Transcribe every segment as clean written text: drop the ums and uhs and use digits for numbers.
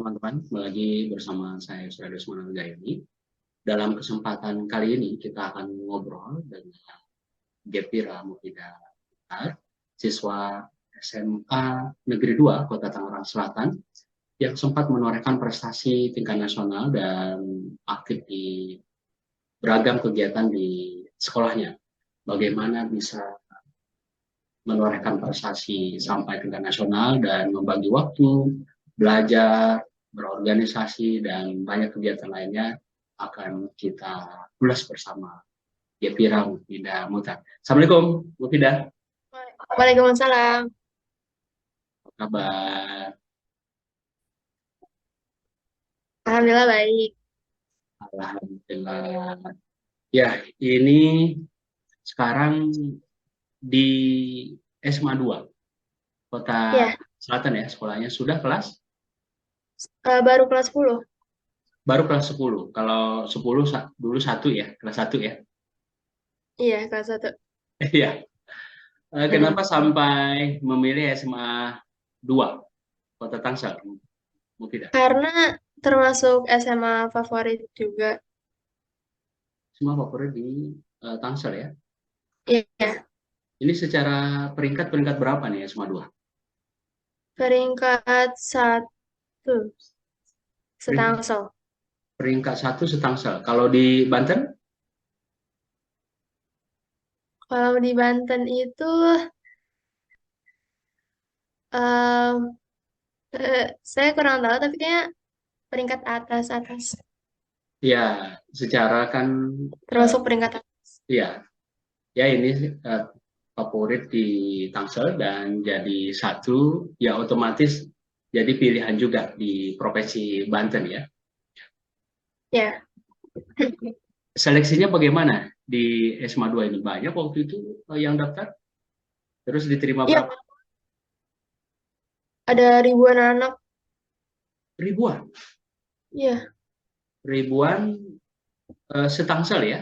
teman-teman, kembali lagi bersama saya Surya Desmond Gayani. Dalam kesempatan kali ini kita akan ngobrol dengan Gepira Mufidah, siswa SMA Negeri 2 Kota Tangerang Selatan yang sempat menorehkan prestasi tingkat nasional dan aktif di beragam kegiatan di sekolahnya. Bagaimana bisa menorehkan prestasi sampai tingkat nasional dan membagi waktu, belajar, berorganisasi, dan banyak kegiatan lainnya akan kita ulas bersama Gepira Mufidah Mutar. Assalamualaikum, Mufidah. Waalaikumsalam. Apa kabar? Alhamdulillah baik. Alhamdulillah. Ya, ini sekarang di SMA 2, Kota Ya, Selatan ya, sekolahnya sudah kelas? baru kelas 10. Baru kelas 10. Kalau 10 dulu satu ya, kelas 1 ya. Iya, kelas 1. Iya. Mm-mm. Kenapa sampai memilih SMA 2 Kota Tangsel, Mufidah? Karena termasuk SMA favorit juga. Semua favorit di Tangsel ya. Iya, Ini secara peringkat berapa nih SMA 2? peringkat 1 Peringkat, Setangsel. peringkat 1 Setangsel. Kalau di Banten? Kalau di Banten itu em, saya kurang tahu, tapi kayaknya peringkat atas-atas. Ya, secara kan Termasuk peringkat atas. ya, ya ini favorit di Tangsel dan jadi satu, ya otomatis jadi pilihan juga di Provinsi Banten ya. Ya, Seleksinya bagaimana di SMA 2 ini? Banyak waktu itu yang daftar? Terus diterima iya, berapa? ada ribuan anak. Ribuan. Iya, Ribuan Setangsel ya,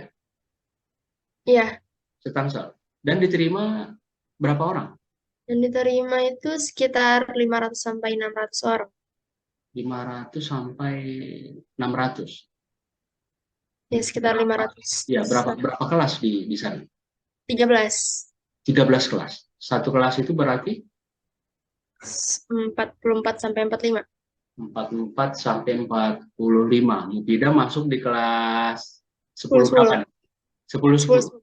iya. Setangsel. Dan diterima berapa orang? Dan diterima itu sekitar 500 sampai 600 orang. 500 sampai 600. Ya, sekitar Berapa? Ya, berapa kelas di sana? 13. 13 kelas. Satu kelas itu berarti 44 sampai 45. 44 sampai 45. Mufidah masuk di kelas 10 10 10. berapa nih? 10 10 10. 10.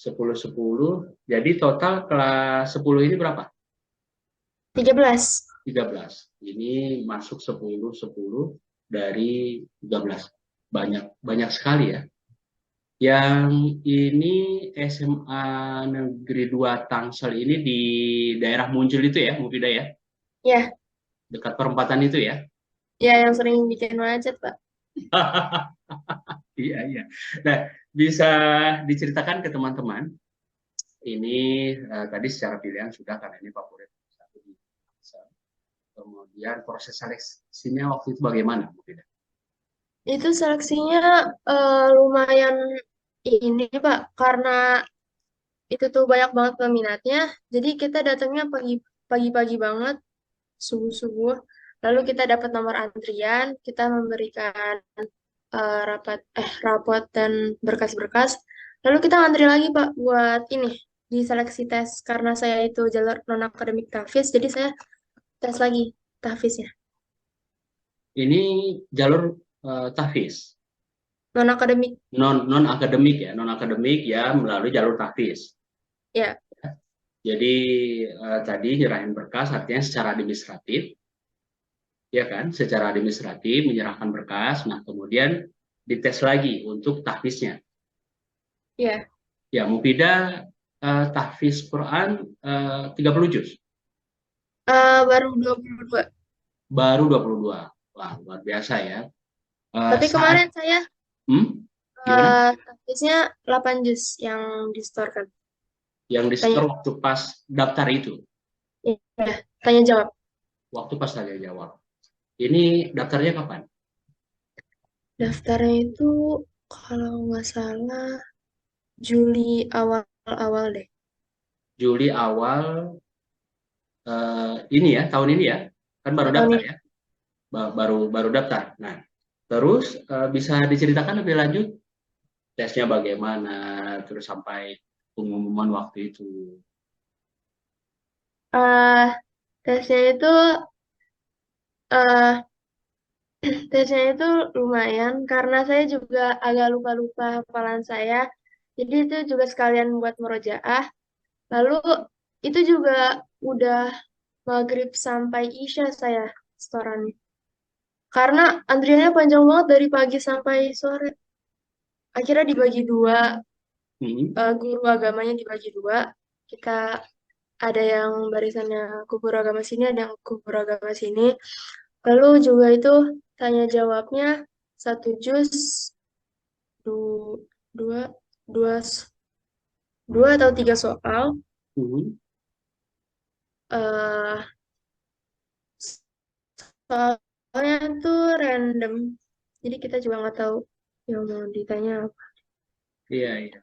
10 10. Jadi total kelas 10 ini berapa? 13. 13. Ini masuk 10 10 dari 13. Banyak banyak sekali ya. Yang ini SMA Negeri 2 Tangsel ini di daerah Muncul itu ya, Mufidah ya? Ya, Dekat perempatan itu ya? ya yang sering bikin macet, Pak. Iya, iya. Nah, bisa diceritakan ke teman-teman, ini tadi secara pilihan sudah karena ini favorit satu di Tangsel. Kemudian proses seleksinya waktu itu bagaimana, Mufidah? Itu seleksinya lumayan ini, Pak, karena itu tuh banyak banget peminatnya. Jadi kita datangnya pagi-pagi banget, subuh-subuh. Lalu kita dapat nomor antrian, kita memberikan rapot dan berkas-berkas. Lalu kita ngantri lagi Pak buat ini di seleksi tes karena saya itu jalur non akademik tahfiz, jadi saya tes lagi tahfiznya. Ini jalur tahfiz, Non akademik, non akademik ya, non akademik ya melalui jalur tahfiz. ya, Jadi tadi nyerahin berkas artinya secara administratif, ya kan? Secara administratif menyerahkan berkas, nah kemudian dites lagi untuk tahfiznya. ya. Ya, Mufidah tahfiz Quran 30 juz, Baru 22. baru 22. Wah, luar biasa ya. Tapi Saat kemarin saya gimana? tahfiznya 8 juz yang distorkan. Yang di Tanya, store waktu pas daftar itu, ya, tanya jawab. waktu pas tanya jawab. Ini daftarnya kapan? Daftarnya itu kalau nggak salah Juli awal-awal deh. Juli awal ini ya, tahun ini ya, kan baru Tahun daftar ini. ya. baru baru daftar. Nah, terus bisa diceritakan lebih lanjut tesnya bagaimana, terus sampai pengumuman waktu itu. eh tesnya itu eh tesnya itu lumayan karena saya juga agak lupa-lupa hafalan saya. Jadi itu juga sekalian buat murojaah. Lalu itu juga udah maghrib sampai isya saya setorannya. Karena antriannya panjang banget dari pagi sampai sore. Akhirnya dibagi dua, Hmm. guru agamanya dibagi dua. Kita ada yang barisannya ke guru agama sini, ada yang ke guru agama sini. Lalu juga itu tanya jawabnya satu juz du- dua dua dua atau tiga soal. Hmm. eh Soalnya tuh random. Jadi kita juga nggak tahu yang mau ditanya apa. Iya, iya.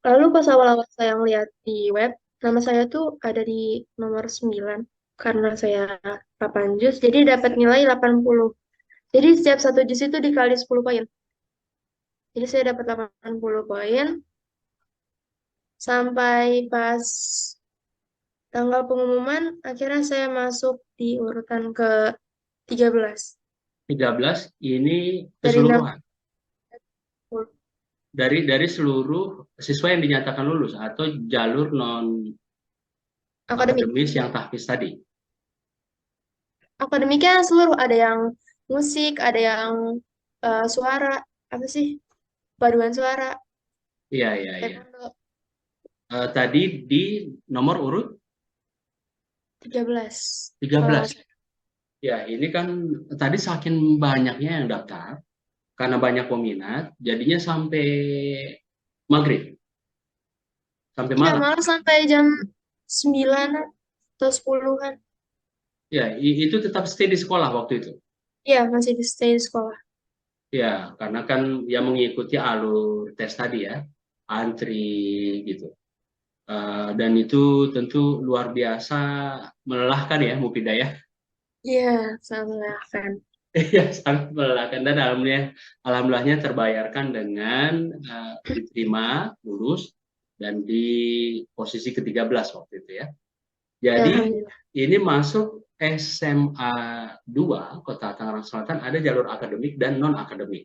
Lalu pas awal-awal saya ngeliat di web, nama saya tuh ada di nomor 9. Karena saya 8 juz, jadi dapat nilai 80. Jadi setiap satu juz itu dikali 10 poin. Jadi saya dapat 80 poin. Sampai pas tanggal pengumuman, akhirnya saya masuk di urutan ke 13. 13 ini Dari keseluruhan 60 dari seluruh siswa yang dinyatakan lulus atau jalur non akademik. akademis yang tahfiz tadi. Akademiknya seluruh, ada yang musik, ada yang suara, apa sih? Paduan suara, Iya, iya, iya. taekwondo, Tadi di nomor urut 13. Kalau 13. nggak salah. Ya, ini kan tadi saking banyaknya yang daftar, karena banyak peminat, jadinya sampai maghrib, sampai Iya, malam. malah sampai jam 9 atau 10-an. Ya, itu tetap stay di sekolah waktu itu. Iya, masih di stay di sekolah. Ya, karena kan ya mengikuti alur tes tadi ya, antri gitu. Dan itu tentu luar biasa melelahkan ya, Mufidah ya. Iya, sangat kan. Iya, sangat melelahkan dan alhamdulillahnya terbayarkan dengan diterima, lulus dan di posisi ke-13 waktu itu ya. Ya, Jadi alhamdulillah. ini masuk SMA 2 Kota Tangerang Selatan ada jalur akademik dan non akademik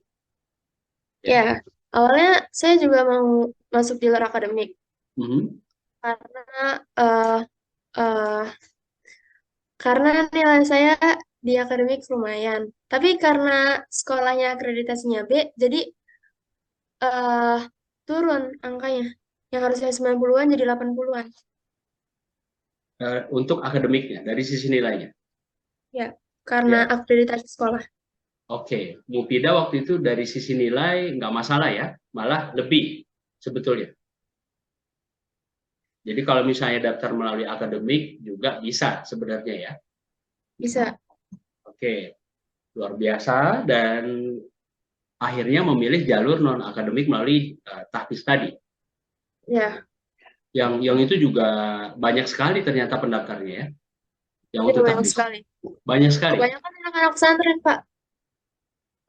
Ya, ya. awalnya saya juga mau masuk jalur akademik Mhm. karena eh eh, karena nilai saya di akademik lumayan. Tapi karena sekolahnya akreditasinya B, jadi eh turun angkanya. Yang harusnya 90-an jadi 80-an. Untuk akademiknya dari sisi nilainya. Ya, karena Ya, akreditasi sekolah. oke. Mufidah waktu itu dari sisi nilai nggak masalah ya, malah lebih sebetulnya. Jadi kalau misalnya daftar melalui akademik juga bisa sebenarnya ya. Bisa. Oke, luar biasa dan akhirnya memilih jalur non akademik melalui tahfiz tadi. Ya, Yang itu juga banyak sekali ternyata pendaftarnya ya. Yang itu untuk banyak tahfiz sekali. banyak sekali. Kebanyakan anak-anak pesantren, Pak.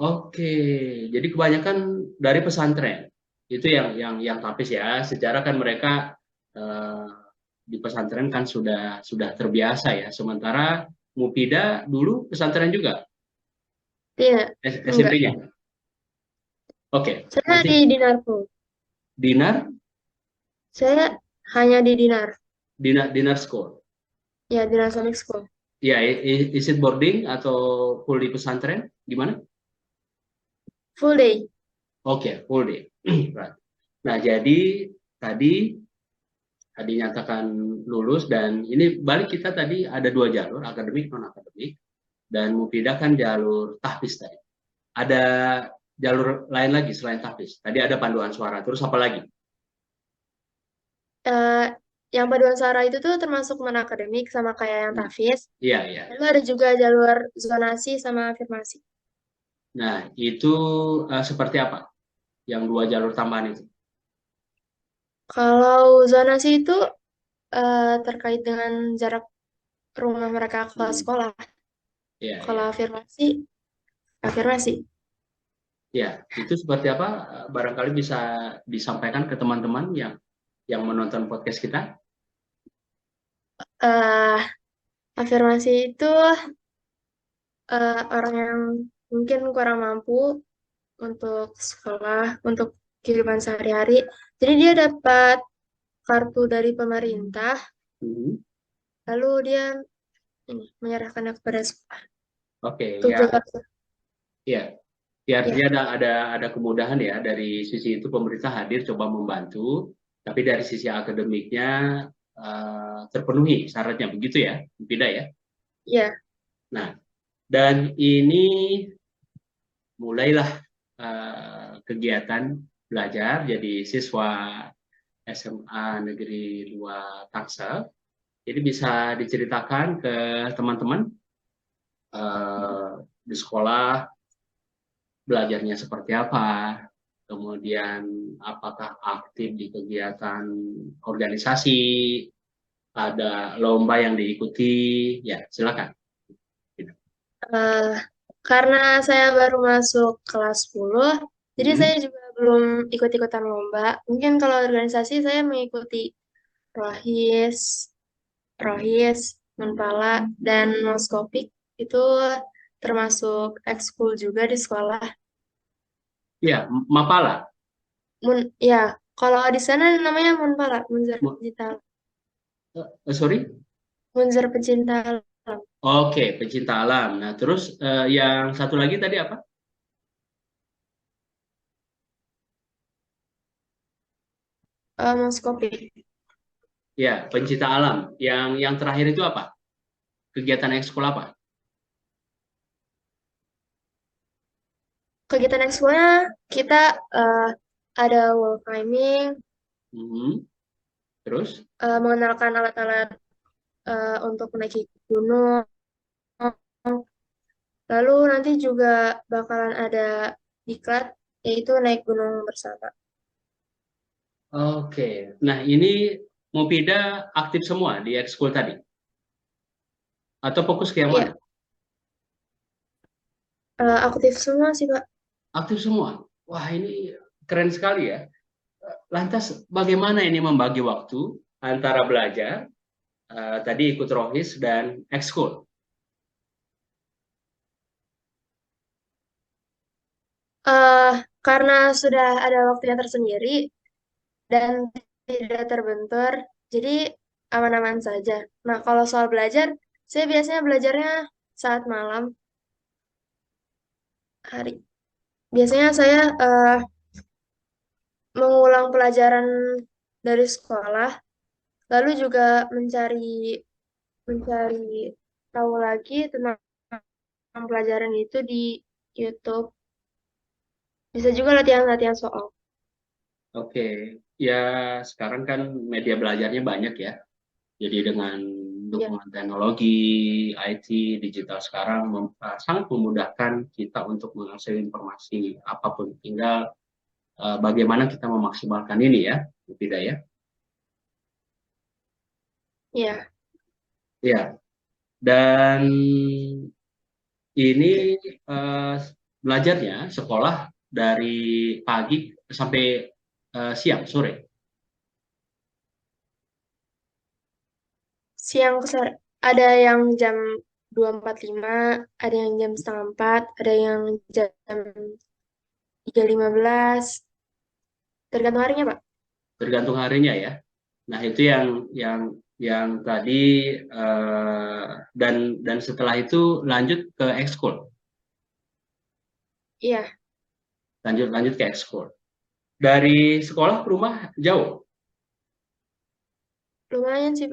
Oke, jadi kebanyakan dari pesantren itu yang tahfiz ya. Secara kan mereka eh, di pesantren kan sudah terbiasa ya. Sementara Mufida dulu pesantren juga Tidak, enggak. SMP-nya. Oke, Saya di nanti Dinarko. Dinar, Saya hanya di Dinar. Dinar School. Ya, Dinar Islamic School. Ya, is it boarding atau full di pesantren? Gimana? Full day. Oke, full day. Right. Nah, jadi tadi dinyatakan lulus dan ini balik kita tadi ada dua jalur, akademik non akademik dan Mufidah kan jalur tahfiz tadi. Ada jalur lain lagi selain tahfiz. Tadi ada panduan suara. Terus apa lagi? Eh, yang paduan suara itu tuh termasuk non-akademik sama kayak yang Hmm. tahfiz. Iya, iya. Lalu ada juga jalur zonasi sama afirmasi. Nah, itu seperti apa? Yang dua jalur tambahan itu? Kalau zonasi itu terkait dengan jarak rumah mereka ke Hmm. sekolah. Ya, Kalau ya. afirmasi, afirmasi. Ya, itu seperti apa? Barangkali bisa disampaikan ke teman-teman yang menonton podcast kita. eh Afirmasi itu orang yang mungkin kurang mampu untuk sekolah, untuk kehidupan sehari-hari. Jadi dia dapat kartu dari pemerintah, Mhm. lalu dia ini menyerahkannya kepada sekolah Oke, untuk ya, Jakarta. ya. Ya, Ya, artinya ada kemudahan ya dari sisi itu pemerintah hadir coba membantu, tapi dari sisi akademiknya terpenuhi syaratnya begitu ya, tidak ya. ya. Nah, dan ini mulailah kegiatan belajar jadi siswa SMA Negeri 2 Tangsel. Jadi bisa diceritakan ke teman-teman di sekolah belajarnya seperti apa, kemudian apakah aktif di kegiatan organisasi, ada lomba yang diikuti, ya silakan. Eh, karena saya baru masuk kelas 10, jadi Hmm. saya juga belum ikut-ikutan lomba. Mungkin kalau organisasi saya mengikuti Rohis, Rohis, Menpala, dan Moskopik itu termasuk ekskul juga di sekolah. Ya, Mapala. Ya, kalau di sana namanya Menpala, Munzer Mu- Pecinta, Sorry? Munzer Pecinta Alam. Oke, pecinta alam. Nah, terus yang satu lagi tadi apa? Moskopik. Ya, pencinta alam. Yang terakhir itu apa? Kegiatan ekskul apa? Kegiatan ekskulnya kita eh, ada wall climbing, Mhm. Terus? mengenalkan alat-alat untuk menaiki gunung. Lalu nanti juga bakalan ada diklat, yaitu naik gunung bersama. Oke. Nah, ini Mupida aktif semua di ekskul tadi? Atau fokus ke yang mana? Iya, aktif semua sih, Pak. Aktif semua. Wah, ini keren sekali ya. Lantas bagaimana ini membagi waktu antara belajar, tadi ikut rohis dan ekskul? Eh, karena sudah ada waktunya tersendiri dan tidak terbentur, jadi aman-aman saja. Nah, kalau soal belajar, saya biasanya belajarnya saat malam hari. Biasanya saya mengulang pelajaran dari sekolah, lalu juga mencari mencari tahu lagi tentang pelajaran itu di YouTube. Bisa juga latihan-latihan soal. Oke, ya sekarang kan media belajarnya banyak ya. Jadi dengan Ya, dukungan teknologi, IT, digital sekarang sangat memudahkan kita untuk mengakses informasi apapun. Tinggal bagaimana kita memaksimalkan ini ya, tidak ya? ya. Ya, dan ini eh, belajarnya sekolah dari pagi sampai siang sore. Siang ke sore. Ada yang jam 2.45, ada yang jam setengah 4, ada yang jam 3.15. Tergantung harinya, Pak. Tergantung harinya ya. Nah, itu yang tadi eh, dan setelah itu lanjut ke ekskul, Iya, lanjut lanjut ke ekskul. Dari sekolah ke rumah jauh. lumayan sih,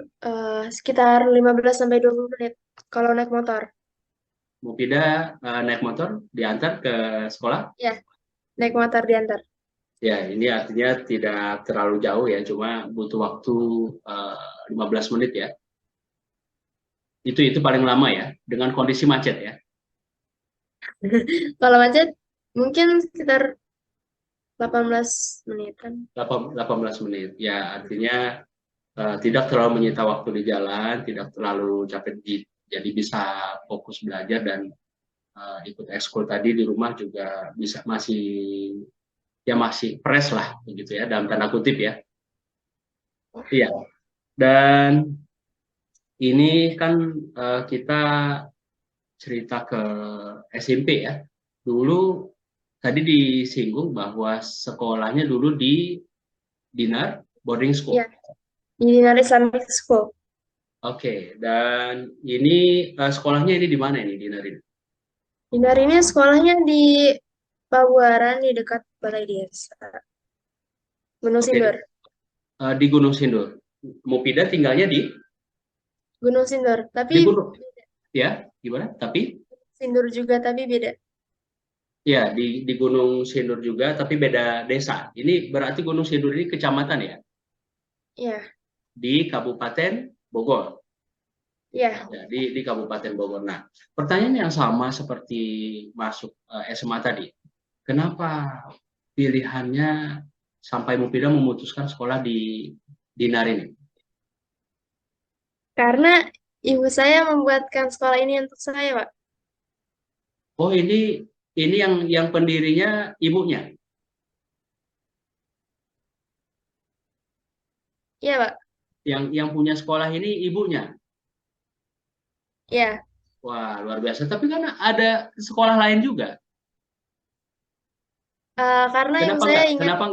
sekitar 15 sampai 20 menit kalau naik motor. Mufidah naik motor diantar ke sekolah. Ya, naik motor diantar. Ya, ini artinya tidak terlalu jauh ya, cuma butuh waktu 15 menit ya. Itu paling lama ya, dengan kondisi macet ya. Kalau macet, mungkin sekitar 18 menitan. 18 menit. Ya, artinya tidak terlalu menyita waktu di jalan, tidak terlalu capek jadi bisa fokus belajar dan ikut ekskul tadi di rumah juga bisa masih fresh lah begitu ya dalam tanda kutip ya. Iya. Dan ini kan kita cerita ke SMP ya. Dulu tadi disinggung bahwa sekolahnya dulu di Dinar Boarding School. Ya, di Dinar Islamic School. Oke, dan ini sekolahnya ini di mana ini Dinar ini? Dinar ini sekolahnya di Pabuaran di dekat Balai Desa, Gunung Oke, Sindur. di Gunung Sindur. Mufidah tinggalnya Gunung Sindur, di tapi Gunung ya, gimana? Tapi Sindur juga tapi beda. ya di Gunung Sindur juga, tapi beda desa. Ini berarti Gunung Sindur ini kecamatan ya, Ya, di Kabupaten Bogor. ya. Ya, di Kabupaten Bogor. Nah, pertanyaan yang sama seperti masuk SMA tadi. Kenapa pilihannya sampai Mufidah memutuskan sekolah di Dinar ini? Karena ibu saya membuatkan sekolah ini untuk saya, Pak. Oh, ini yang pendirinya ibunya, Iya, Pak. yang punya sekolah ini ibunya. Iya. Wah, luar biasa. Tapi kan ada sekolah lain juga. Karena ibu Kenapa saya nggak ingin, kenapa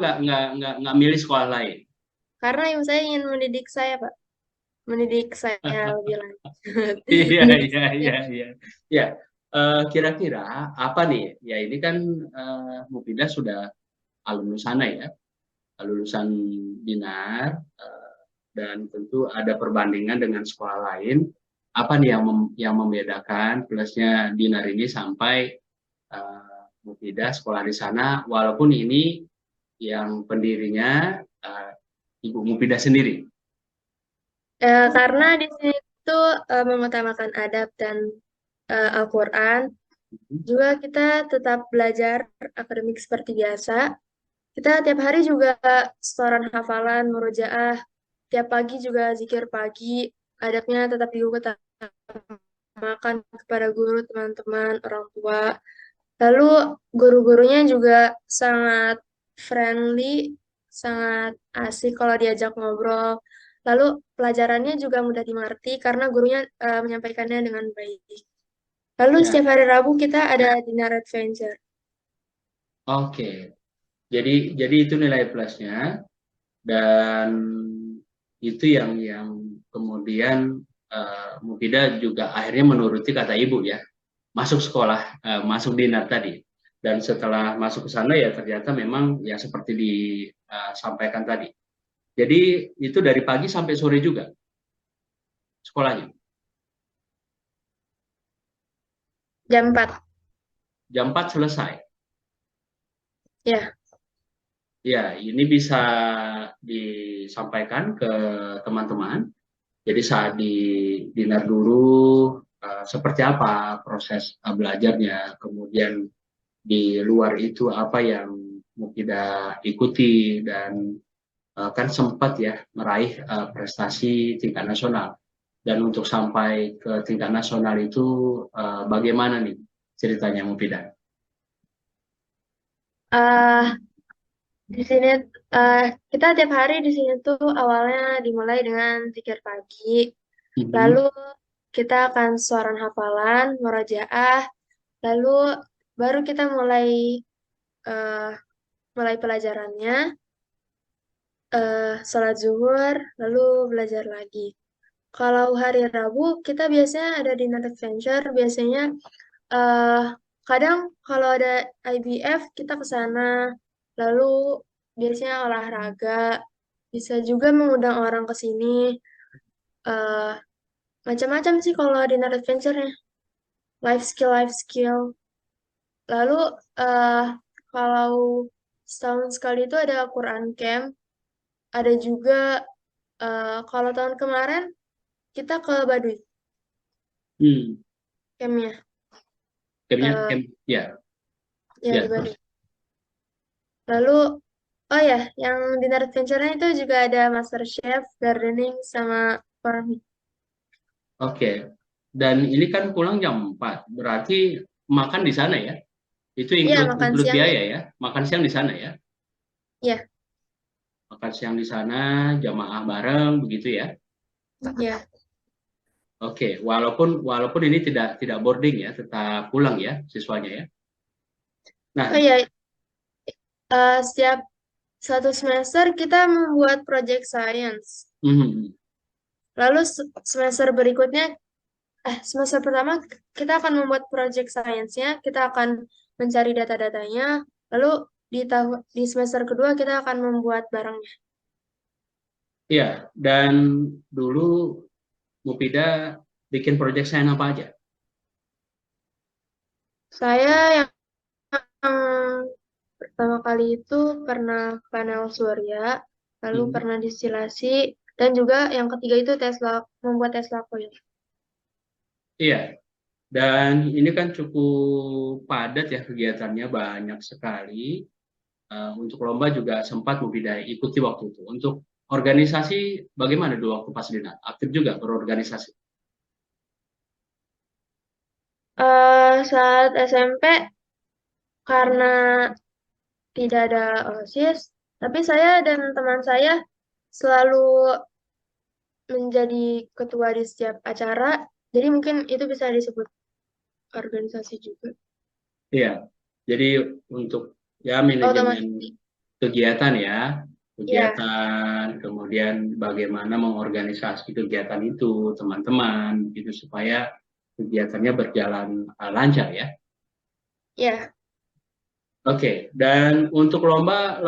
nggak milih sekolah lain? karena ibu saya ingin mendidik saya, Pak. Mendidik saya lebih lanjut. Iya, Mendidik iya, saya. iya, iya. Ya, kira-kira apa nih? Ya, ini kan Mufidah sudah alumni sana ya, lulusan Dinar, dan tentu ada perbandingan dengan sekolah lain. Apa nih yang membedakan plusnya Dinar ini sampai Mufidah sekolah di sana, walaupun ini yang pendirinya Ibu Mufidah sendiri. Karena di sini tuh mengutamakan adab dan Al-Quran. Juga kita tetap belajar akademik seperti biasa. Kita tiap hari juga setoran hafalan, murojaah. Tiap pagi juga zikir pagi. Adabnya tetap diutamakan kepada guru, teman-teman, orang tua. Lalu guru-gurunya juga sangat friendly, sangat asik kalau diajak ngobrol. Lalu pelajarannya juga mudah dimengerti karena gurunya menyampaikannya dengan baik. Lalu Ya, setiap hari Rabu kita ada dinner adventure. oke. Jadi itu nilai plusnya dan itu yang kemudian Mufidah juga akhirnya menuruti kata ibu ya, masuk sekolah, masuk dinar tadi. Dan setelah masuk ke sana ya ternyata memang ya seperti disampaikan tadi. Jadi itu dari pagi sampai sore juga sekolahnya. Jam 4. Jam 4 selesai. Ya. Ya, ini bisa disampaikan ke teman-teman. Jadi saat di dinar dulu seperti apa proses belajarnya, kemudian di luar itu apa yang Mufidah ikuti dan kan sempat ya meraih prestasi tingkat nasional. Dan untuk sampai ke tingkat nasional itu bagaimana nih ceritanya Mufidah? Ah, di sini eh, kita tiap hari di sini tuh awalnya dimulai dengan zikir pagi. Lalu Mhm. kita akan suaran hafalan, murojaah, lalu baru kita eh, mulai pelajarannya, sholat zuhur, lalu belajar lagi. Kalau hari Rabu kita biasanya ada dinner adventure, biasanya eh kadang kalau ada IBF kita ke sana, lalu biasanya olahraga, bisa juga mengundang orang ke sini. eh Macam-macam sih kalau dinner adventure-nya, life skill. Lalu eh kalau setahun sekali itu ada Quran Camp, ada juga kalau tahun kemarin kita ke Baduy Hmm. campnya, Camp-nya, eh camp, ya, ya di ya Baduy. terus. Lalu, oh ya, yang dinner adventure-nya itu juga ada Master Chef, gardening, sama farming. Oke. Dan ini kan pulang jam 4, berarti makan di sana ya? Itu Iya, include makan include siangnya. biaya ya? Makan siang di sana ya? Iya, Makan siang di sana, jamaah bareng begitu ya? iya. Oke, walaupun ini tidak boarding ya, tetap pulang ya siswanya ya. Oh Nah, iya, setiap satu semester kita membuat project science. mhm, Lalu semester berikutnya, semester pertama kita akan membuat project science-nya, kita akan mencari data-datanya, lalu di semester kedua kita akan membuat barangnya. ya, dan dulu Mufida bikin project saya apa aja? Saya yang pertama kali itu pernah panel surya, lalu Mhm. pernah distilasi, dan juga yang ketiga itu membuat Tesla coil. Iya, dan ini kan cukup padat ya kegiatannya, banyak sekali. Untuk lomba juga sempat Mufida ikuti waktu itu. Untuk organisasi bagaimana dulu waktu pas Dina? Aktif juga berorganisasi? Saat SMP karena tidak ada OSIS, tapi saya dan teman saya selalu menjadi ketua di setiap acara, jadi mungkin itu bisa disebut organisasi juga. Iya, jadi untuk ya manajemen Otomatis, kegiatan ya, ya, kegiatan, kemudian bagaimana mengorganisasi kegiatan itu, teman-teman, gitu supaya kegiatannya berjalan lancar ya. ya. Oke, dan untuk lomba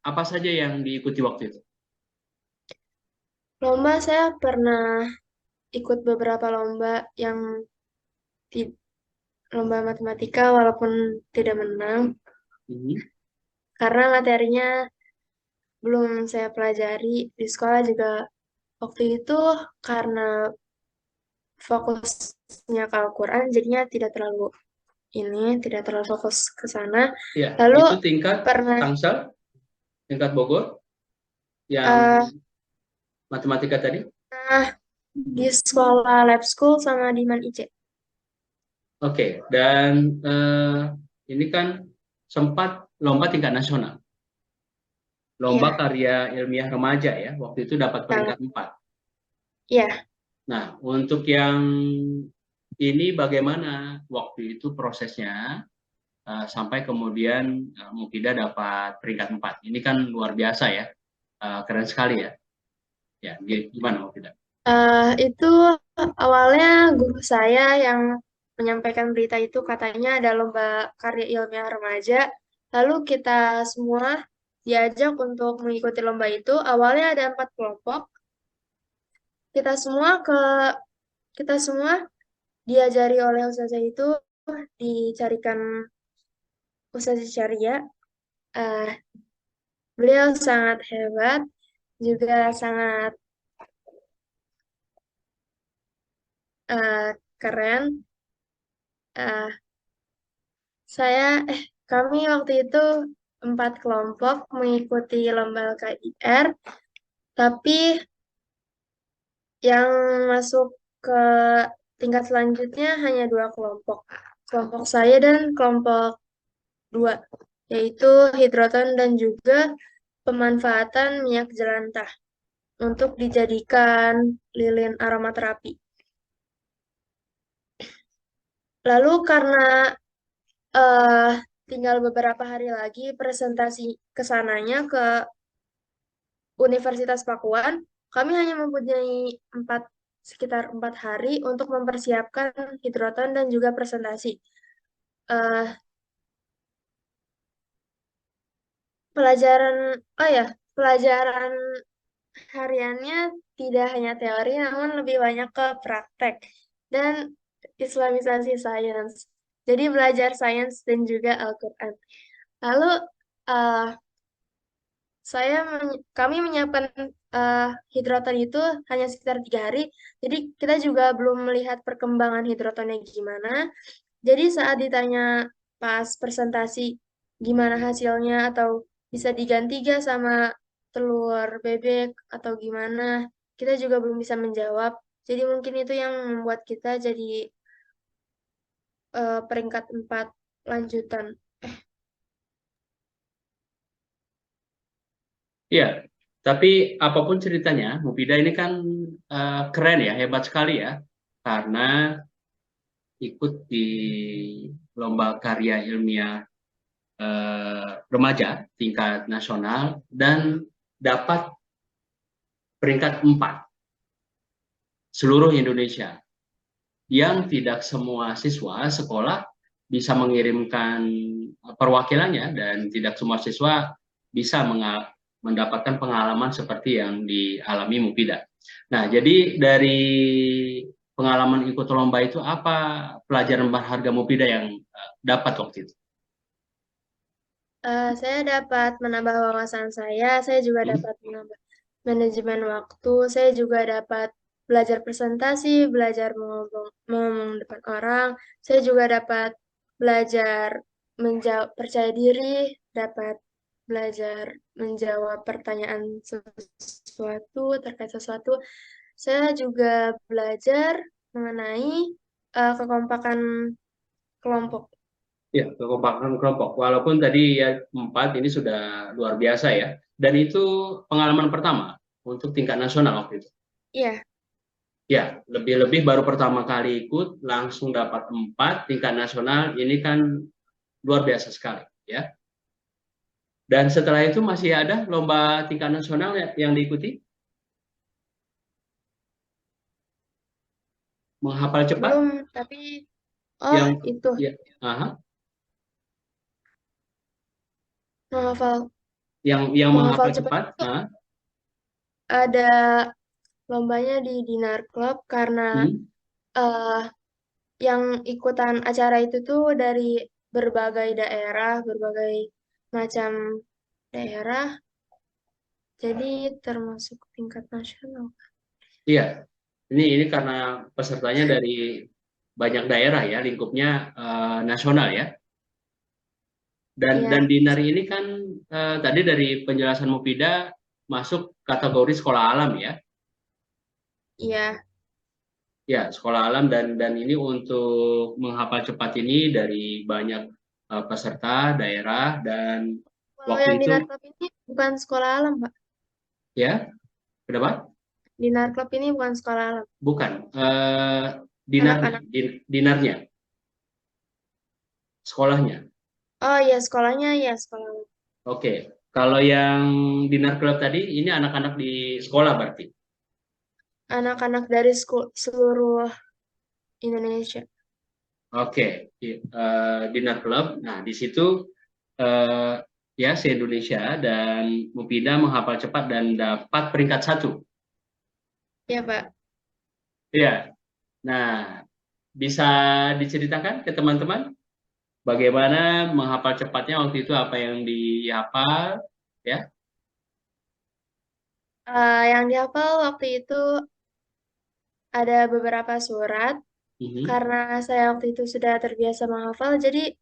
apa saja yang diikuti waktu itu? Lomba saya pernah ikut beberapa lomba yang ti- lomba matematika walaupun tidak menang Mhm. karena materinya belum saya pelajari di sekolah juga waktu itu karena fokusnya ke Al-Quran jadinya tidak terlalu fokus ke sana. Ya, Lalu itu tingkat pernah Tangsel, tingkat Bogor, yang eh, matematika tadi. pernah di sekolah lab school sama di Man IC. Oke, dan ini kan sempat lomba tingkat nasional, lomba Iya, karya ilmiah remaja ya, waktu itu dapat sangat. peringkat 4. Iya. Nah, untuk yang ini bagaimana waktu itu prosesnya sampai kemudian Mufida dapat peringkat 4. Ini kan luar biasa ya, keren sekali ya. Ya, gimana Mufida? Itu awalnya guru saya yang menyampaikan berita itu katanya ada lomba karya ilmiah remaja. Lalu kita semua diajak untuk mengikuti lomba itu. Awalnya ada 4 kelompok. Kita semua ke kita semua diajari oleh ustazah itu dicarikan ustazah Syariah. Eh, Beliau sangat hebat, juga sangat keren. Eh, Saya, kami waktu itu 4 kelompok mengikuti lomba KIR, tapi yang masuk ke tingkat selanjutnya hanya 2 kelompok. Kelompok saya dan kelompok 2, yaitu hidroton dan juga pemanfaatan minyak jelantah untuk dijadikan lilin aromaterapi. Lalu karena eh, tinggal beberapa hari lagi presentasi ke sananya ke Universitas Pakuan, kami hanya mempunyai sekitar 4 hari untuk mempersiapkan hidroton dan juga presentasi. Eh, pelajaran, oh ya, pelajaran hariannya tidak hanya teori, namun lebih banyak ke praktek dan Islamisasi sains. Jadi belajar sains dan juga Al-Quran. Lalu eh, kami menyiapkan eh, hidroton itu hanya sekitar 3 hari. Jadi kita juga belum melihat perkembangan hidrotonnya gimana. Jadi saat ditanya pas presentasi gimana hasilnya atau bisa diganti gak sama telur bebek atau gimana, kita juga belum bisa menjawab. Jadi mungkin itu yang membuat kita jadi peringkat 4 lanjutan. Iya, tapi apapun ceritanya, Mufida ini kan keren ya, hebat sekali ya, karena ikut di lomba karya ilmiah remaja tingkat nasional dan dapat peringkat 4 seluruh Indonesia. Yang tidak semua siswa sekolah bisa mengirimkan perwakilannya dan tidak semua siswa bisa mendapatkan pengalaman seperti yang dialami Mufida. Nah, jadi dari pengalaman ikut lomba itu apa pelajaran berharga Mufida yang dapat waktu itu? Saya dapat menambah wawasan saya juga Hmm? dapat menambah manajemen waktu, saya juga dapat belajar presentasi, belajar ngomong depan orang, saya juga dapat belajar menjawab percaya diri, dapat belajar menjawab pertanyaan sesuatu terkait sesuatu. Saya juga belajar mengenai kekompakan kelompok. Ya, kekompakan kelompok. Walaupun tadi ya 4 ini sudah luar biasa ya. Dan itu pengalaman pertama untuk tingkat nasional waktu itu. Iya, Ya, lebih-lebih baru pertama kali ikut langsung dapat 4 tingkat nasional. Ini kan luar biasa sekali ya. Dan setelah itu masih ada lomba tingkat nasional yang diikuti, menghafal cepat belum, tapi oh yang itu ya, aha, menghafal yang menghafal menghafal cepat cepat, itu ah, ada lombanya di Dinar Club karena hmm, eh yang ikutan acara itu tuh dari berbagai daerah, berbagai macam daerah, jadi termasuk tingkat nasional. iya. Ini karena pesertanya dari banyak daerah ya, lingkupnya nasional ya. Dan Iya, Dinar ini kan tadi dari penjelasan Mufida masuk kategori sekolah alam ya. iya. Ya, sekolah alam dan ini untuk menghafal cepat ini dari banyak peserta daerah dan Kalau yang waktu Dinar itu Club ini bukan sekolah alam, Pak. ya, kenapa? Dinar Club ini bukan sekolah alam. Bukan dinarnya, Anak-anak. dinarnya, sekolahnya. Oh iya, sekolahnya ya sekolah alam. Oke, kalau yang dinar club tadi ini anak-anak di sekolah berarti. Anak-anak dari seluruh Indonesia. Oke, dinar club. Nah, di situ eh, ya se-Indonesia dan Mufida menghafal cepat dan dapat peringkat 1. Ya, Pak. Ya, nah bisa diceritakan ke teman-teman bagaimana menghafal cepatnya waktu itu apa yang dihafal, ya? Yang dihafal waktu itu ada beberapa surat. Mhm. Karena saya waktu itu sudah terbiasa menghafal, jadi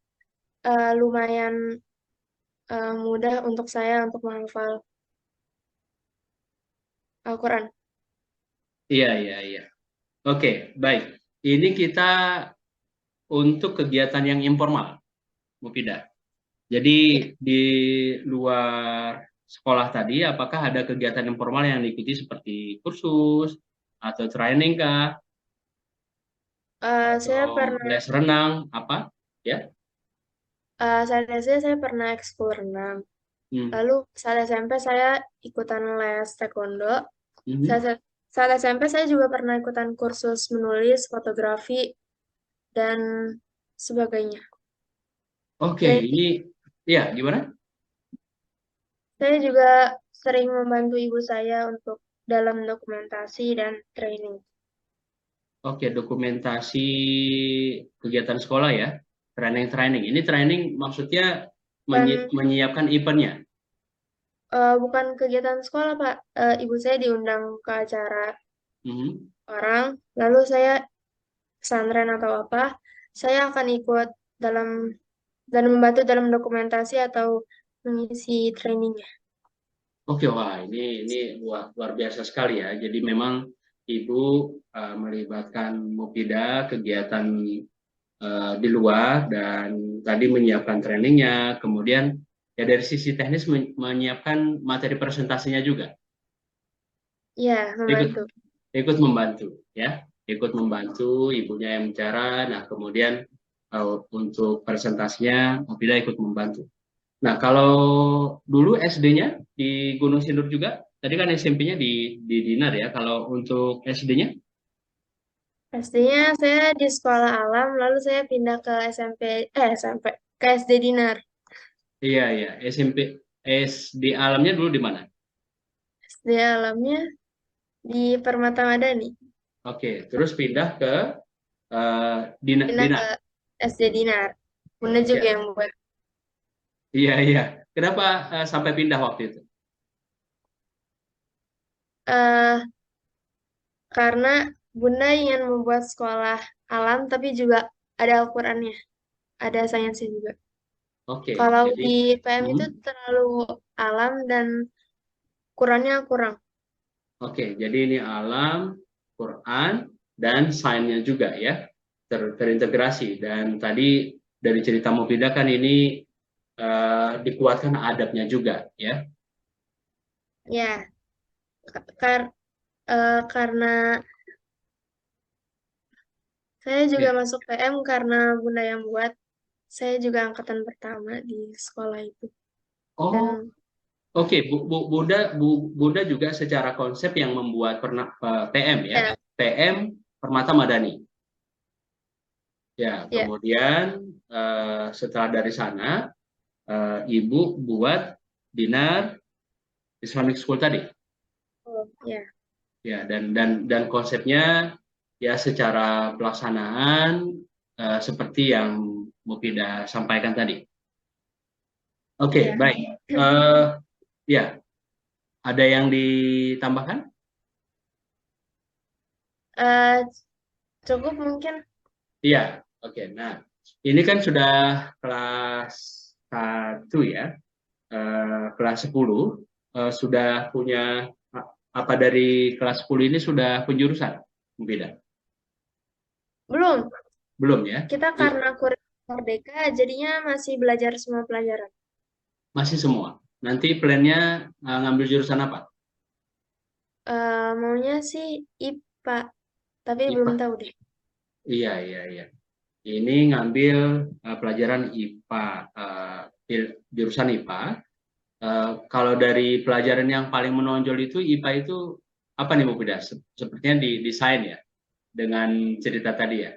lumayan mudah untuk saya untuk menghafal Al-Quran. Iya, iya, iya. Oke, baik. Ini kita untuk kegiatan yang informal, Mufida. Jadi Ya. di luar sekolah tadi, apakah ada kegiatan informal yang diikuti seperti kursus atau training kah Saya atau pernah, les renang apa? Ya. saat SD saya pernah ekskul renang. Hmm. Lalu saat SMP saya ikutan les taekwondo. Mhm. Saat, saat SMP saya juga pernah ikutan kursus menulis, fotografi, dan sebagainya. Oke, Training. ini ya gimana? Saya juga sering membantu ibu saya untuk dalam dokumentasi dan training. Oke, dokumentasi kegiatan sekolah ya, training-training. Ini training maksudnya Dan menyiapkan eventnya. bukan kegiatan sekolah, Pak. Ibu saya diundang ke acara Mhm. orang, lalu saya pesantren atau apa, saya akan ikut dalam dan membantu dalam dokumentasi atau mengisi trainingnya. Oke, wah ini luar biasa sekali ya. Jadi memang Ibu melibatkan Mufidah kegiatan di luar dan tadi menyiapkan trainingnya, kemudian ya dari sisi teknis menyiapkan materi presentasinya juga. Ya, Ikut membantu. ikut membantu ya, ikut membantu ibunya yang bicara. Nah, kemudian untuk presentasinya Mufidah ikut membantu. Nah, kalau dulu SD-nya di Gunung Sindur juga, tadi kan SMP-nya di Dinar ya. Kalau untuk SD-nya? SD-nya saya di sekolah alam, lalu saya pindah ke SMP, ke SD Dinar. Iya, iya. SMP, SD alamnya dulu di mana? SD alamnya di Permata Madani. Oke, terus pindah ke Dinar. Pindah Dinar. ke SD Dinar. Bunda juga Ya, yang buat. iya, iya. Kenapa sampai pindah waktu itu? eh karena Bunda ingin membuat sekolah alam, tapi juga ada Al-Qurannya, ada sainsnya juga. Oke, Kalau jadi di PM itu hmm, terlalu alam dan Qurannya kurang. oke, jadi ini alam, Quran, dan sainnya juga ya terintegrasi. Dan tadi dari cerita Mufidah kan ini dikuatkan adabnya juga ya. Ya, kar- karena saya juga Ya. masuk PM karena Bunda yang buat. Saya juga angkatan pertama di sekolah itu. Dan Oh, oke, Bunda juga secara konsep yang membuat PM ya, ya, PM Permata Madani. Ya, ya, kemudian setelah dari sana Ibu buat Dinar Islamic School tadi. oh, ya, Ya, dan konsepnya ya secara pelaksanaan seperti yang Mufidah sampaikan tadi. Oke, ya. baik. Ya, ada yang ditambahkan? Eh, Cukup mungkin. Iya, oke. Nah, ini kan sudah kelas 1 ya, kelas 10 sudah punya apa dari kelas 10 ini sudah penjurusan? Mufidah? Belum. Belum ya? Kita karena kurikulum Merdeka, jadinya masih belajar semua pelajaran. Masih semua. Nanti plannya ngambil jurusan apa? Maunya sih IPA, tapi belum IPA. tahu deh. Iya, iya, iya. Ini ngambil pelajaran IPA, jurusan IPA. Kalau dari pelajaran yang paling menonjol itu IPA itu apa nih Bu Bida? Sepertinya di desain ya, dengan cerita tadi ya.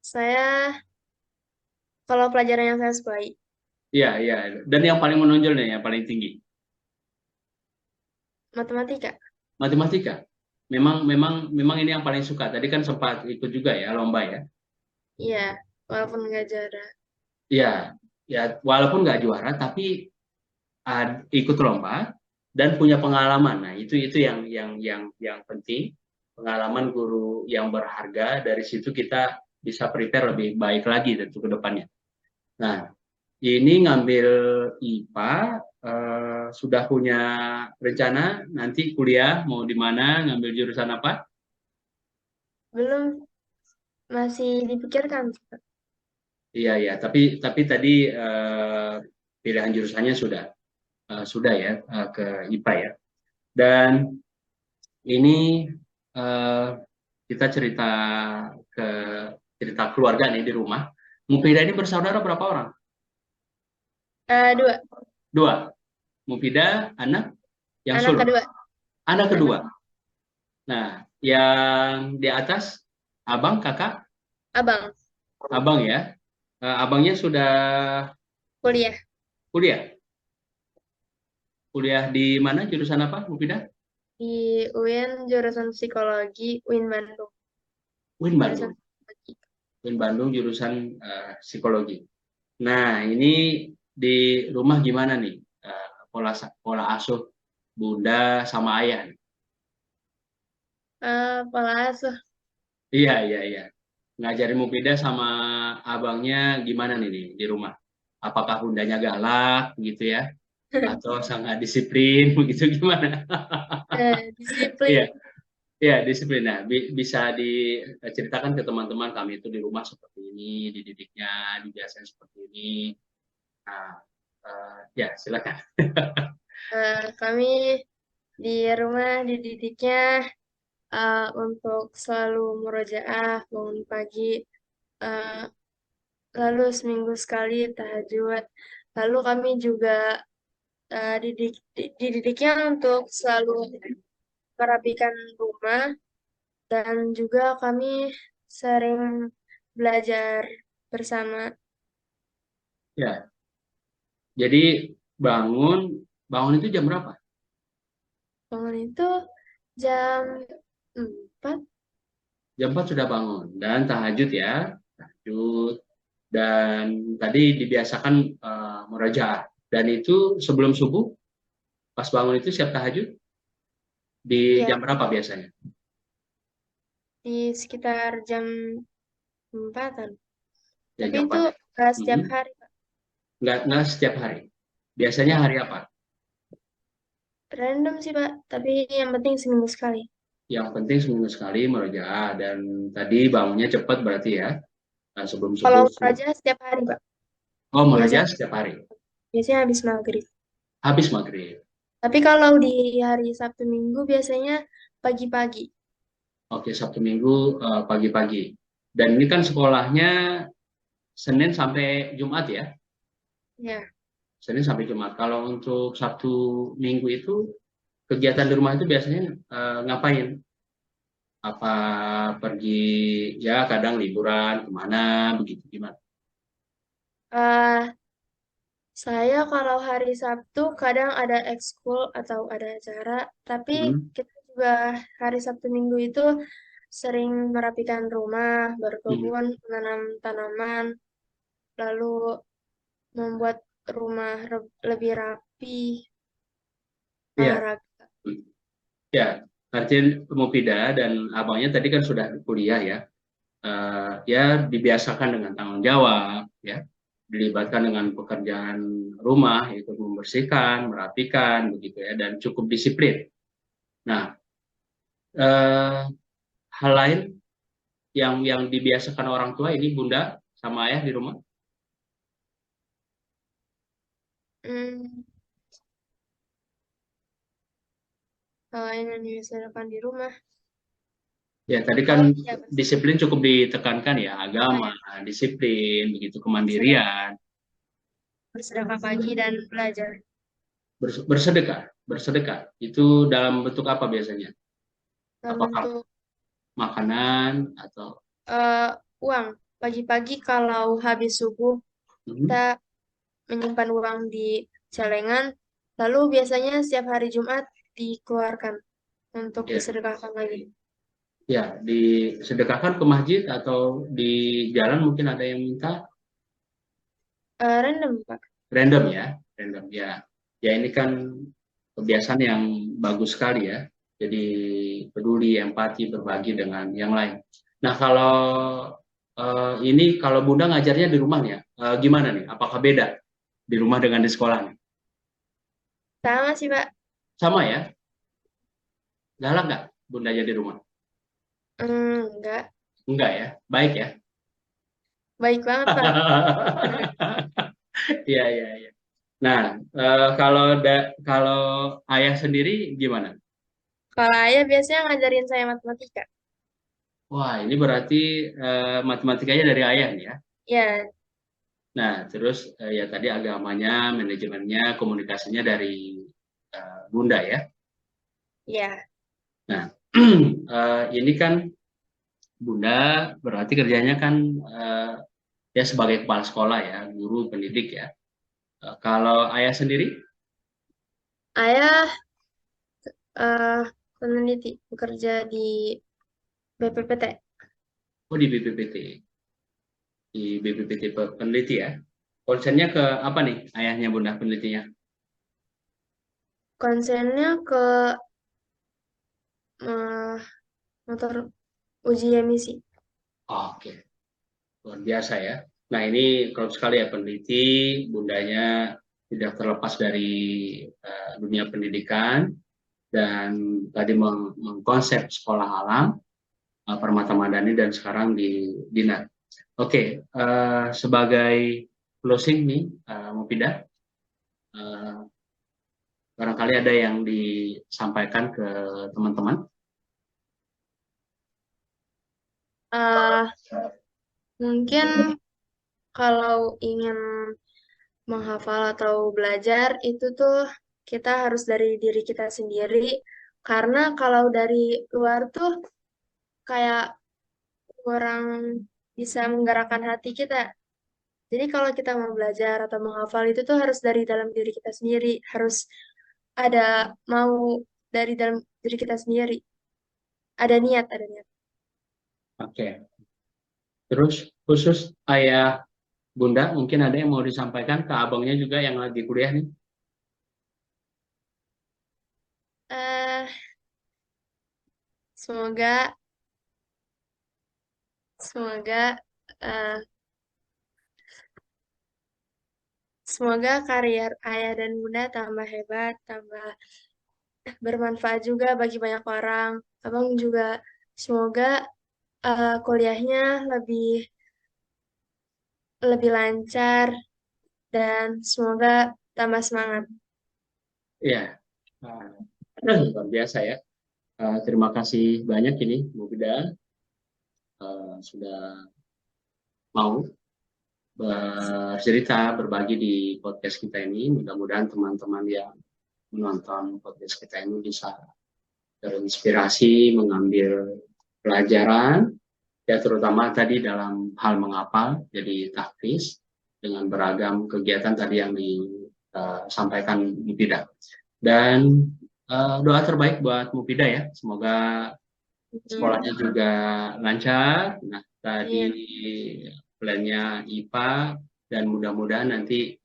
Saya, kalau pelajaran yang saya sukai, Iya, iya. Dan yang paling menonjol nih, yang paling tinggi, matematika. matematika. Memang ini yang paling suka. Tadi kan sempat ikut juga ya lomba ya. Iya, walaupun nggak jarang. Iya, ya walaupun nggak juara tapi ikut lomba dan punya pengalaman. Nah, itu yang penting, pengalaman guru yang berharga. Dari situ kita bisa prepare lebih baik lagi tentu ke depannya. Nah, ini ngambil IPA sudah punya rencana nanti kuliah mau di mana, ngambil jurusan apa? Belum, masih dipikirkan. Iya, iya, tapi tadi pilihan jurusannya sudah ya ke IPA ya. Dan ini eh, kita ke cerita keluarga nih di rumah. Mufidah ini bersaudara berapa orang? Dua, Dua. Mufidah anak yang anak sulung. kedua, Anak anak kedua. Nah, yang di atas abang, kakak, abang, abang ya. Abangnya sudah kuliah kuliah. Kuliah di mana? Jurusan apa, Mufidah? di UIN jurusan psikologi, UIN Bandung, UIN jurusan Bandung. psikologi. UIN Bandung jurusan psikologi. Nah, ini di rumah gimana nih? Pola asuh bunda sama ayah. Pola asuh. Iya, iya, iya. Ngajarin Mufidah sama abangnya gimana nih di rumah? Apakah bundanya galak gitu ya? atau sangat disiplin begitu gimana? Iya, Disiplin. iya disiplin. Nah, bisa diceritakan ke teman-teman kami itu di rumah seperti ini, dididiknya, dibiasakan seperti ini. Nah, ya silakan. Kami di rumah dididiknya untuk selalu murojaah bangun pagi, eh, lalu seminggu sekali tahajud. Lalu kami juga dididiknya untuk selalu merapikan rumah dan juga kami sering belajar bersama. Ya, jadi bangun bangun itu jam berapa? Bangun itu jam 4. Jam 4 sudah bangun dan tahajud ya, tahajud dan tadi dibiasakan murojaah dan itu sebelum subuh pas bangun itu siap tahajud di Iya, jam berapa biasanya? di sekitar jam 4-an. Ya Tapi jam itu 4. nggak setiap Mhm. hari, Pak. Nggak setiap hari. Biasanya Ya, hari apa? random sih, Pak. Tapi yang penting seminggu sekali. Yang penting seminggu sekali murojaah dan tadi bangunnya cepat berarti ya. Nah, sebelum Kalau subuh. raja setiap hari, Pak. Oh, murojaah Biasanya, setiap hari. biasanya habis maghrib. Habis maghrib. Tapi kalau di hari Sabtu Minggu biasanya pagi-pagi. Oke, Sabtu Minggu pagi-pagi. Dan ini kan sekolahnya Senin sampai Jumat ya. Ya, Senin sampai Jumat. Kalau untuk Sabtu Minggu itu kegiatan di rumah itu biasanya ngapain? Apa pergi ya kadang liburan kemana begitu gimana? eh saya kalau hari Sabtu kadang ada ekskul atau ada acara, tapi Hmm. kita juga hari Sabtu Minggu itu sering merapikan rumah, Hmm. berkebun, menanam tanaman, lalu membuat rumah lebih rapi, Iya. olahraga. Ya, Arjen Mufida dan abangnya tadi kan sudah kuliah ya. Ya dibiasakan dengan tanggung jawab, ya, dilibatkan dengan pekerjaan rumah, yaitu membersihkan, merapikan, begitu ya, dan cukup disiplin. Nah, eh, hal lain yang dibiasakan orang tua ini bunda sama ayah di rumah. Hmm, kalau yang dilakukan di rumah, Ya, tadi oh kan ya disiplin cukup ditekankan ya, bersedekah agama, ya, disiplin, begitu bersedekah, kemandirian, bersedekah pagi dan belajar. bersedekah, bersedekah. Itu dalam bentuk apa biasanya? Dalam Apakah bentuk makanan atau eh, uang. Pagi-pagi kalau habis subuh, hmm, kita menyimpan uang di celengan, lalu biasanya setiap hari Jumat dikeluarkan untuk ya, disedekahkan lagi. ya disedekahkan ke masjid atau di jalan mungkin ada yang minta Random, Pak. random ya, random ya. Ya ini kan kebiasaan yang bagus sekali ya. Jadi peduli, empati, berbagi dengan yang lain. Nah kalau ini kalau Bunda ngajarnya di rumah ya, gimana nih? Apakah beda di rumah dengan di sekolah nih? Sama sih, Pak. Sama ya? Galak nggak Bundanya di rumah? Enggak. Enggak ya? Baik ya? Baik banget, Pak. Iya, iya, iya. Nah, kalau ayah sendiri gimana? Kalau ayah biasanya ngajarin saya matematika. Wah, ini berarti matematikanya dari ayah nih ya. Ya, Nah, terus ya tadi agamanya, manajemennya, komunikasinya dari Bunda ya. ya. Nah, ini kan Bunda berarti kerjanya kan ya sebagai kepala sekolah ya, guru pendidik ya. Kalau ayah sendiri, Ayah eh, peneliti bekerja di BPPT. oh di BPPT, di BPPT peneliti ya. Konsennya ke apa nih ayahnya Bunda penelitinya? Konsennya ke eh, motor uji emisi. Oke, luar biasa ya. Nah ini kalau sekali ya peneliti, bundanya tidak terlepas dari dunia pendidikan, dan tadi mengkonsep sekolah alam, Permata Madani, dan sekarang di Dinar. Oke, sebagai closing nih, Mufidah, barangkali ada yang disampaikan ke teman-teman. Mungkin kalau ingin menghafal atau belajar itu tuh kita harus dari diri kita sendiri, karena kalau dari luar tuh kayak kurang bisa menggerakkan hati kita. Jadi kalau kita mau belajar atau menghafal itu tuh harus dari dalam diri kita sendiri, harus ada mau dari dalam diri kita sendiri, ada niat, ada niat. Oke, terus khusus ayah bunda, mungkin ada yang mau disampaikan ke abangnya juga yang lagi kuliah nih. eh semoga semoga eh, semoga karier ayah dan bunda tambah hebat, tambah bermanfaat juga bagi banyak orang. Abang juga semoga kuliahnya lebih lebih lancar dan semoga tambah semangat. Ya, luar biasa ya. Terima kasih banyak ini Bu Bida, sudah mau bercerita, berbagi di podcast kita ini. Mudah-mudahan teman-teman yang menonton podcast kita ini bisa terinspirasi, mengambil pelajaran, ya terutama tadi dalam hal menghafal, jadi tahfiz dengan beragam kegiatan tadi yang disampaikan Mufidah. Dan doa terbaik buat Mufidah ya, semoga sekolahnya juga lancar. Nah, tadi plannya IPA, dan mudah-mudahan nanti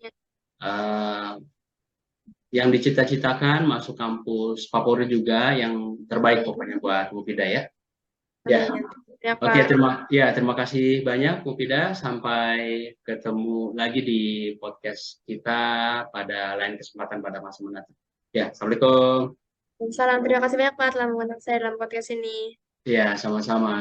yang dicita-citakan masuk kampus favorit juga, yang terbaik pokoknya buat Mufidah ya. Ya. Ya, Oke, Pak. terima kasih banyak Mufidah. Sampai ketemu lagi di podcast kita pada lain kesempatan pada masa mendatang. Ya, assalamualaikum. Salam, terima kasih banyak Pak telah mengundang saya dalam podcast ini. Ya, sama-sama.